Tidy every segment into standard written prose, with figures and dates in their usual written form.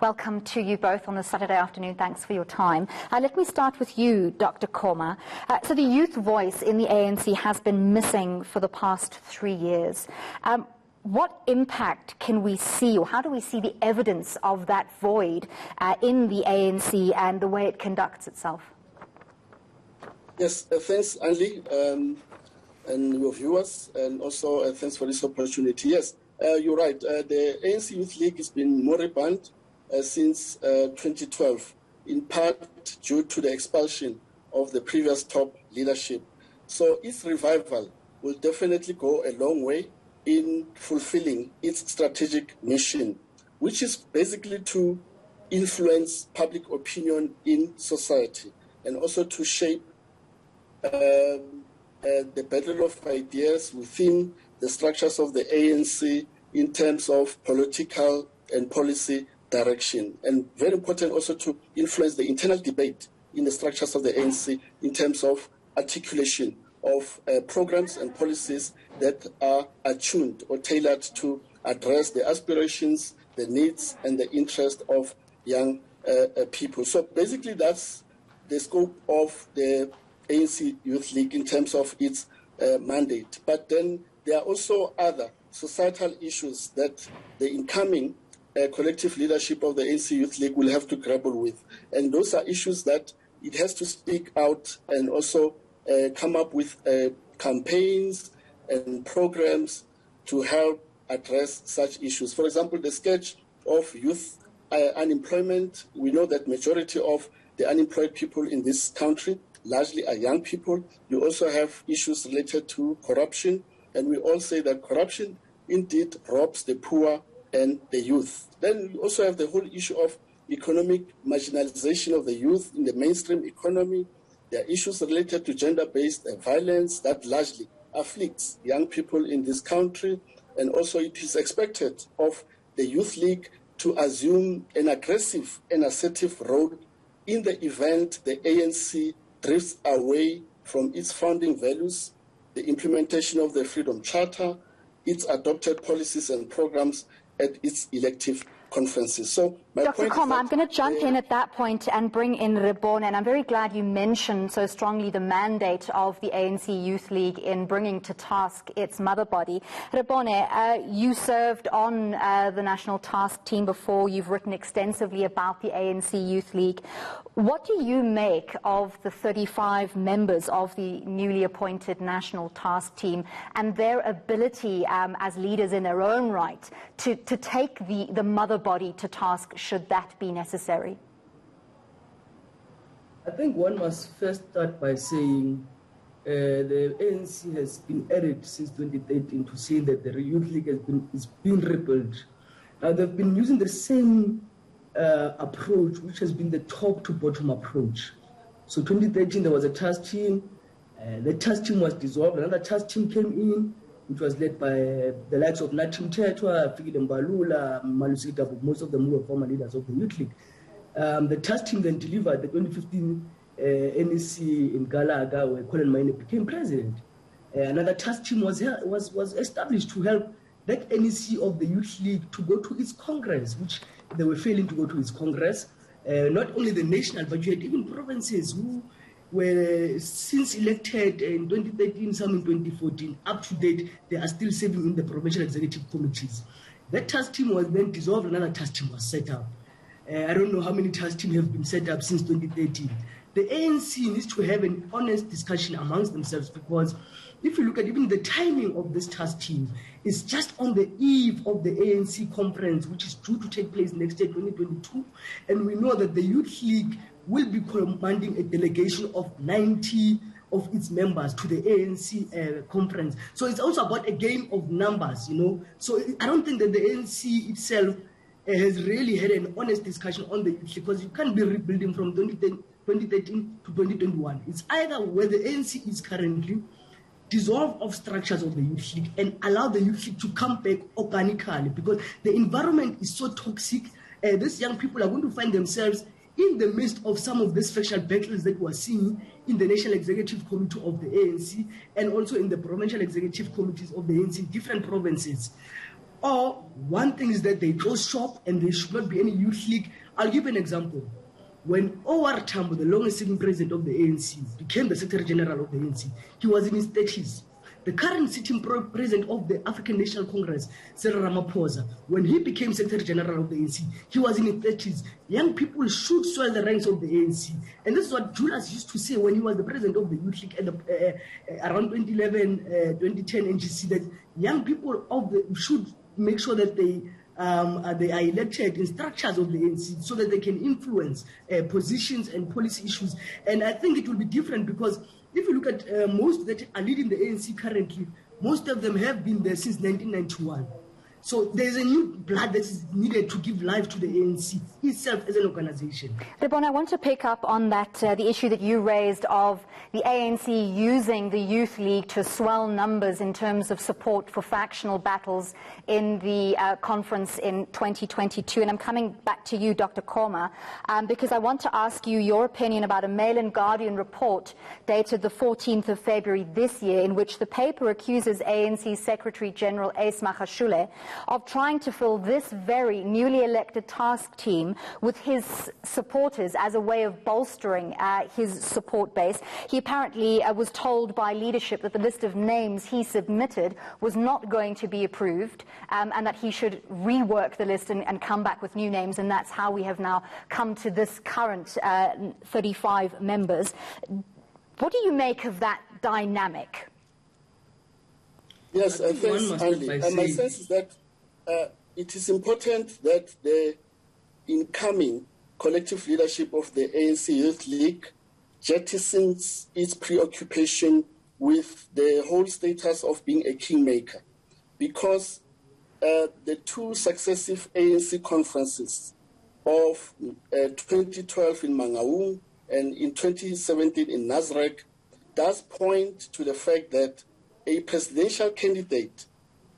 Welcome to you both on this Saturday afternoon. Thanks for your time. Let me start with you, Dr. Koma. So the youth voice in the ANC has been missing for the past 3 years. What impact can we see, or how do we see the evidence of that void in the ANC and the way it conducts itself? Yes, thanks, Andy, and your viewers, and also thanks for this opportunity. Yes, you're right. The ANC Youth League has been moribund since 2012, in part due to the expulsion of the previous top leadership. So its revival will definitely go a long way in fulfilling its strategic mission, which is basically to influence public opinion in society and also to shape the battle of ideas within the structures of the ANC in terms of political and policy direction. And very important also to influence the internal debate in the structures of the ANC in terms of articulation of programs and policies that are attuned or tailored to address the aspirations, the needs, and the interest of young people. So basically that's the scope of the ANC Youth League in terms of its mandate. But then there are also other societal issues that the incoming collective leadership of the ANC Youth League will have to grapple with. And those are issues that it has to speak out and also come up with campaigns and programs to help address such issues. For example, the scourge of youth unemployment. We know that majority of the unemployed people in this country largely are young people. You also have issues related to corruption, and we all say that corruption indeed robs the poor and the youth. Then we also have the whole issue of economic marginalization of the youth in the mainstream economy. There are issues related to gender-based violence that largely afflicts young people in this country. And also it is expected of the Youth League to assume an aggressive and assertive role in the event the ANC drifts away from its founding values, the implementation of the Freedom Charter, its adopted policies and programs at its elective conferences. So Dr. Koma, I'm going to jump in at that point and bring in Rebone, and I'm very glad you mentioned so strongly the mandate of the ANC Youth League in bringing to task its mother body. Rebone, you served on the National Task Team before. You've written extensively about the ANC Youth League. What do you make of the 35 members of the newly appointed National Task Team and their ability as leaders in their own right to take the mother body to task should that be necessary? I think one must first start by saying the ANC has been at it since 2013 to say that the Youth League is being rebuilt. Now they've been using the same approach, which has been the top to bottom approach. So 2013 there was a task team, the task team was dissolved, another task team came in, which was led by the likes of Natim Tetwa, Fikile Mbalula, Malusi Dabu, most of them who were former leaders of the Youth League. The task team then delivered the 2015 NEC in Galaga, where Colin Maine became president. Another task team was established to help that NEC of the Youth League to go to its Congress, which they were failing to go to its Congress. Not only the national, but you had even provinces who were since elected in 2013, some in 2014, up to date, they are still serving in the provincial executive committees. That task team was then dissolved, another task team was set up. I don't know how many task teams have been set up since 2013. The ANC needs to have an honest discussion amongst themselves, because if you look at even the timing of this task team, it's just on the eve of the ANC conference, which is due to take place next year, 2022, and we know that the Youth League will be commanding a delegation of 90 of its members to the ANC conference. So it's also about a game of numbers, you know. So I don't think that the ANC itself has really had an honest discussion on the youth, because you can't be rebuilding from 2013 to 2021. It's either where the ANC is currently, dissolve of structures of the Youth League and allow the Youth League to come back organically, because the environment is so toxic. These young people are going to find themselves in the midst of some of these factional battles that we are seeing in the National Executive Committee of the ANC and also in the provincial executive committees of the ANC in different provinces. Or one thing is that they close shop and there should not be any youth league. I'll give an example. When O.R. Tambo, the longest sitting president of the ANC, became the Secretary General of the ANC, he was in his 30s. The current sitting president of the African National Congress, Cyril Ramaphosa, when he became Secretary General of the ANC, he was in his 30s. Young people should swell the ranks of the ANC. And this is what Julius used to say when he was the president of the Youth League around 2011, 2010 NGC, that young people should make sure that they are elected in structures of the ANC so that they can influence positions and policy issues. And I think it will be different because if you look at most that are leading the ANC currently, most of them have been there since 1991. So there's a new blood that is needed to give life to the ANC itself as an organization. Rebone, I want to pick up on that, the issue that you raised of the ANC using the Youth League to swell numbers in terms of support for factional battles in the conference in 2022. And I'm coming back to you, Dr. Koma, because I want to ask you your opinion about a Mail and Guardian report dated the 14th of February this year, in which the paper accuses ANC Secretary General Ace Magashule of trying to fill this very newly elected task team with his supporters as a way of bolstering his support base. He apparently was told by leadership that the list of names he submitted was not going to be approved, and that he should rework the list and come back with new names, and that's how we have now come to this current 35 members. What do you make of that dynamic? Yes, thanks, Andy. And my sense is that it is important that the incoming collective leadership of the ANC Youth League jettisons its preoccupation with the whole status of being a kingmaker, because the two successive ANC conferences of 2012 in Mangaung and in 2017 in Nasrec does point to the fact that a presidential candidate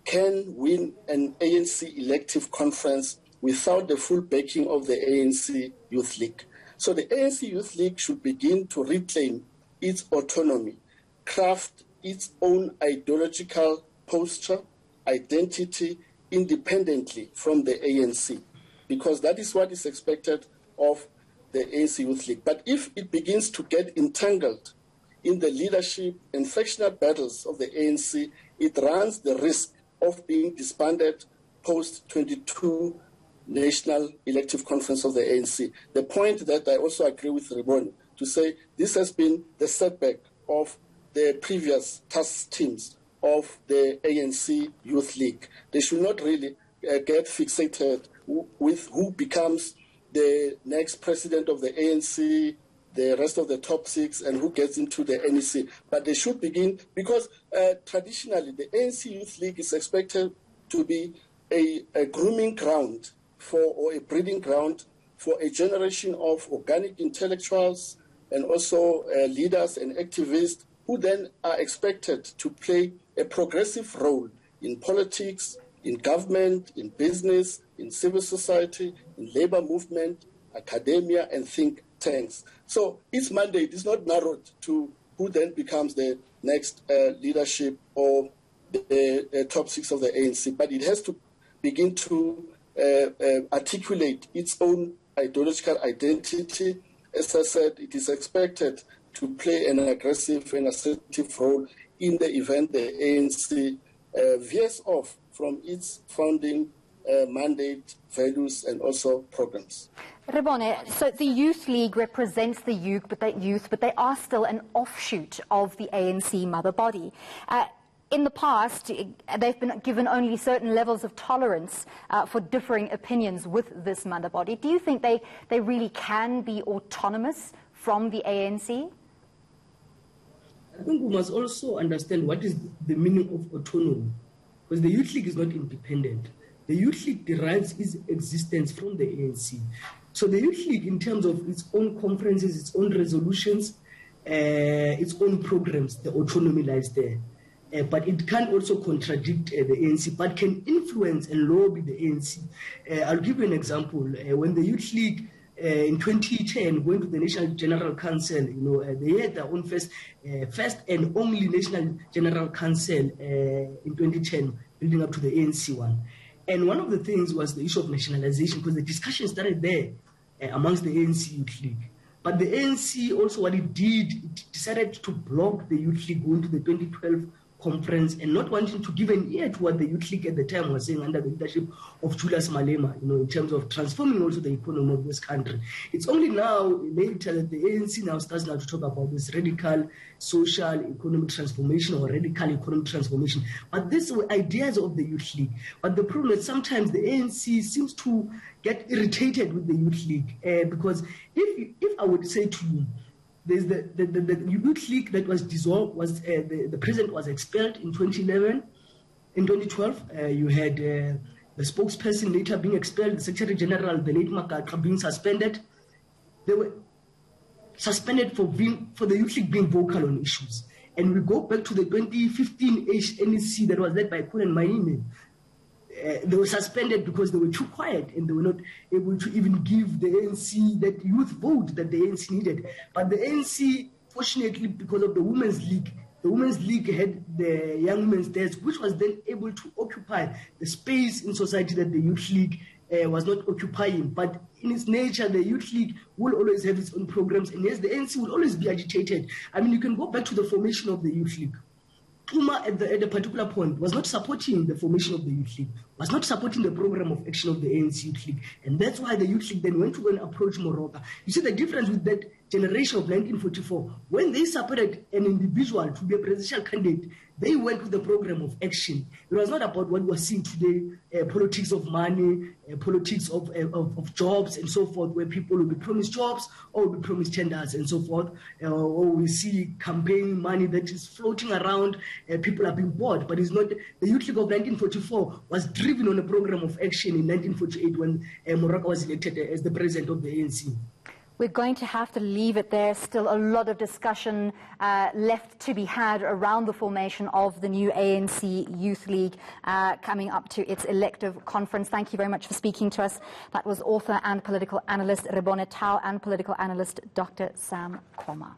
can win an ANC elective conference without the full backing of the ANC Youth League. So the ANC Youth League should begin to reclaim its autonomy, craft its own ideological posture, identity, independently from the ANC, because that is what is expected of the ANC Youth League. But if it begins to get entangled in the leadership and factional battles of the ANC, it runs the risk of being disbanded post-22 National Elective Conference of the ANC. The point that I also agree with Rebone to say this has been the setback of the previous task teams of the ANC Youth League. They should not really get fixated with who becomes the next president of the ANC, the rest of the top six, and who gets into the NEC. But they should begin, because traditionally the ANC Youth League is expected to be a grooming ground or a breeding ground for a generation of organic intellectuals and also leaders and activists who then are expected to play a progressive role in politics, in government, in business, in civil society, in labor movement, academia, and think tanks. So its mandate is not narrowed to who then becomes the next leadership or the top six of the ANC, but it has to begin to articulate its own ideological identity. As I said, it is expected to play an aggressive and assertive role in the event the ANC veers off from its founding mandate, values, and also programs. Rebone, so the Youth League represents the youth, but they are still an offshoot of the ANC mother body. In the past, they've been given only certain levels of tolerance for differing opinions with this mother body. Do you think they really can be autonomous from the ANC? I think we must also understand what is the meaning of autonomy, because the Youth League is not independent. The Youth League derives its existence from the ANC. So the Youth League, in terms of its own conferences, its own resolutions, its own programs, the autonomy lies there. But it can also contradict the ANC, but can influence and lobby the ANC. I'll give you an example. When the Youth League in 2010 went to the National General Council, they had their own first and only National General Council in 2010, building up to the ANC one. And one of the things was the issue of nationalization, because the discussion started there amongst the ANC Youth League. But the ANC also, what it did, it decided to block the Youth League going to the 2012 conference and not wanting to give an ear to what the Youth League at the time was saying under the leadership of Julius Malema, in terms of transforming also the economy of this country. It's only now later that the ANC now starts to talk about this radical social economic transformation or radical economic transformation. But these were ideas of the Youth League. But the problem is sometimes the ANC seems to get irritated with the Youth League because if I would say to you, there's the Youth League that was dissolved, the president was expelled in 2011. In 2012, you had the spokesperson later being expelled, the Secretary General, the late Makaka, being suspended. They were suspended for the Youth League being vocal on issues. And we go back to the 2015 NEC that was led by Koma and Maime. They were suspended because they were too quiet and they were not able to even give the ANC that youth vote that the ANC needed. But the ANC, fortunately, because of the Women's League had the Young Women's Desk, which was then able to occupy the space in society that the Youth League was not occupying. But in its nature, the Youth League will always have its own programs, and yes, the ANC will always be agitated. I mean, you can go back to the formation of the Youth League. Koma at a particular point was not supporting the formation of the Youth League, was not supporting the program of action of the ANC Youth League. And that's why the Youth League then went to go and approach Moroka. You see the difference with that generation of 1944. When they supported an individual to be a presidential candidate, they went with the program of action. It was not about what we're seeing today, politics of money, politics of jobs and so forth, where people will be promised jobs or will be promised tenders and so forth, or we see campaign money that is floating around, people are being bought. But it's not. The Youth League of 1944 was driven on a program of action in 1948 when Moroka was elected as the president of the ANC. We're going to have to leave it there. Still a lot of discussion left to be had around the formation of the new ANC Youth League coming up to its elective conference. Thank you very much for speaking to us. That was author and political analyst Rebone Tau and political analyst Dr. Sam Koma.